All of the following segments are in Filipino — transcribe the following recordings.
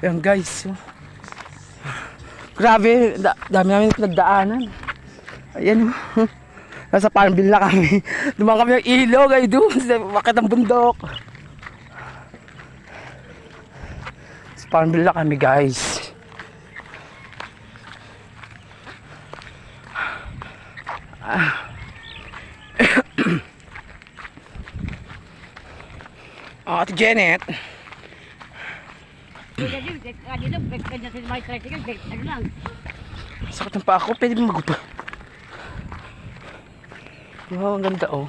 Ayan guys. Grabe, dami namin pinagdaanan. Ayan oh. Nasa Farmville na kami. Dumaan kami ng ilog ay doon. Bakit ang bundok? Sa Farmville na kami guys. Ate Janet. Sakit ng pa ako, pwede mo magupa. Wow, ang ganda oh.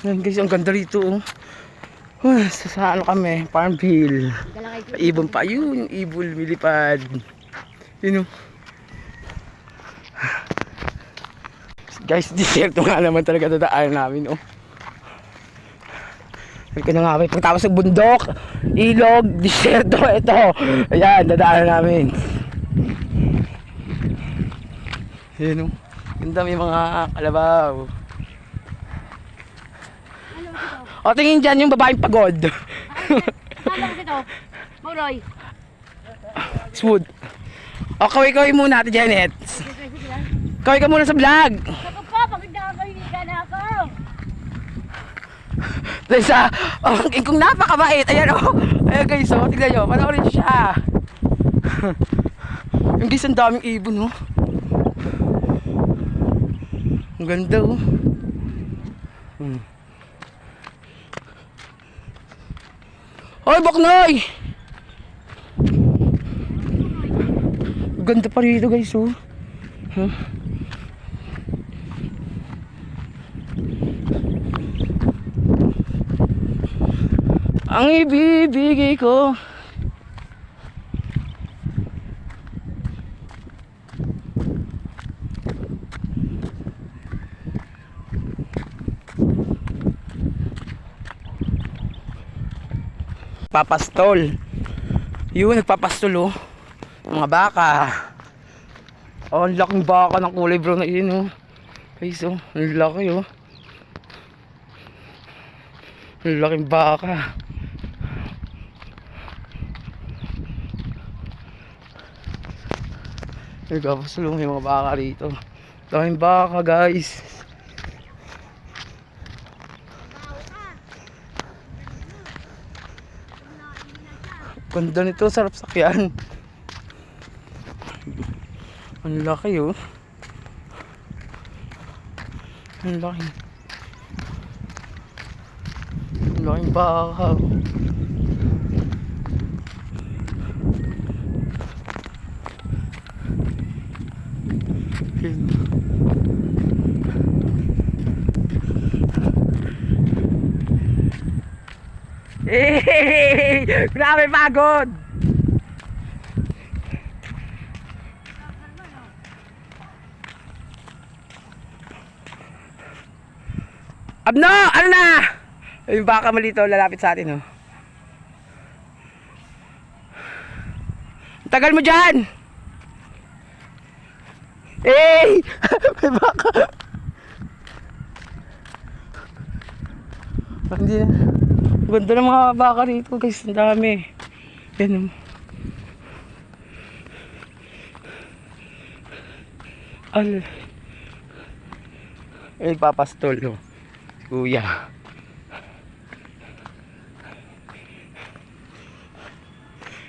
Ayan guys, ang ganda rito oh. Sa ano kami, Farmville. Ibon pa yun, yung ibon milipad. Yun oh. Guys, disyerto nga naman talaga dadaan namin oh. Hindi na nga pagtapos ng bundok, ilog, disyerto, ito. Ayan, dadaan namin. Yun oh. Ganda, may mga kalabaw. O tingin dyan yung babaeng pagod. Ano ito? Mauloy. Smooth. O kaway-kaway muna Ate Janet. Kaway ka muna sa vlog. Ako pa, pagod na ako, hindi ka na ako. Dahil sa kung napakabait. Ayan o. Ayan guys o, tignan nyo. Panoorin siya. Yung guys, ang daming ibon o. Ang ganda o. Hoy, Baknoy! Ganda pa rito guys oh. Ang ibibigay ko. Papastol. Yun, nagpapastol oh. Mga baka. Oh, ang laking baka ng kulay brown na yun oh. Guys oh, ang laki oh. Ang laking baka. Nagpapastol oh, may mga baka rito. Laking baka guys. Ganda nito, sarap sakyan. Ang laki oh. Ang laki. Ang laking baka. Eh, grabe pagod. Abno, ano na? Yung baka malito lalapit sa atin oh. Tagal mo dyan. Eh, may baka. Hindi na. Ganda ng mga baka rito guys, ang dami. Yan. Papastol no. Kuya.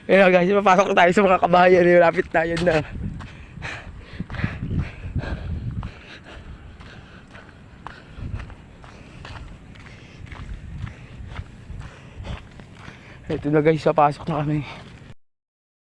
Ayan guys, papasok tayo sa mga kabahayan. Lapit tayo na. Ito na guys, papasok na kami.